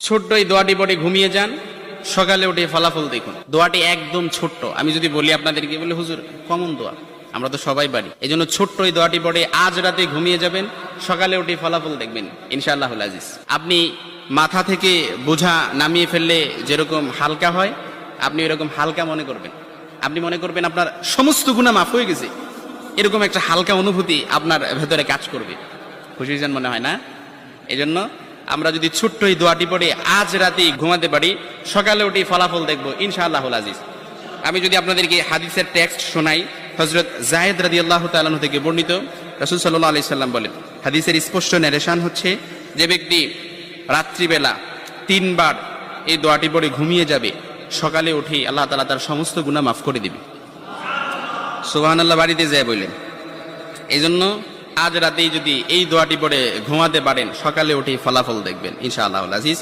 ছোট্ট এই দোয়াটি পড়ে ঘুমিয়ে যান, সকালে উঠে ফলাফল দেখুন। দোয়াটি একদম ছোট্ট, আমি যদি বলি আপনাদেরকে, বলে হুজুর কমন দোয়া, আমরা তো সবাই পারি। এই জন্য ছোট্ট এই দোয়াটি পড়ে আজ রাতে ঘুমিয়ে যাবেন, সকালে উঠে ফলাফল দেখবেন ইনশাআল্লাহুল আজিজ। আপনি মাথা থেকে বোঝা নামিয়ে ফেললে যেরকম হালকা হয়, আপনি এরকম হালকা মনে করবেন। আপনি মনে করবেন আপনার সমস্ত গুনাহ মাফ হয়ে গেছে, এরকম একটা হালকা অনুভূতি আপনার ভেতরে কাজ করবে। খুশি হয়েছেন মনে হয় না? এই জন্য আমরা যদি ছোট্ট এই দোয়াটি পড়ে আজ রাতে ঘুমাতে পারি, সকালে উঠে ফলাফল দেখবো ইনশাআল্লাহুল আজিজ। আমি যদি আপনাদেরকে হাদিসের টেক্সট শোনাই, হযরত যায়েদ রাদিয়াল্লাহু তাআলা আনহু থেকে বর্ণিত, রাসূল সাল্লাল্লাহু আলাইহি সাল্লাম বলেন, হাদিসের স্পষ্ট ন্যারেশন হচ্ছে, যে ব্যক্তি রাত্রিবেলা 3 বার এই দোয়াটি পড়ে ঘুমিয়ে যাবে, সকালে উঠে আল্লাহ তাআলা তার সমস্ত গুনাহ মাফ করে দিবে। সুবহানাল্লাহ বাড়িতে যায় বললেন। এই জন্য আজ রাতেই যদি এই দোয়াটি পড়ে ঘুমাতে পারেন, সকালে উঠে ফলাফল দেখবেন ইনশাআল্লাহুল আজিজ।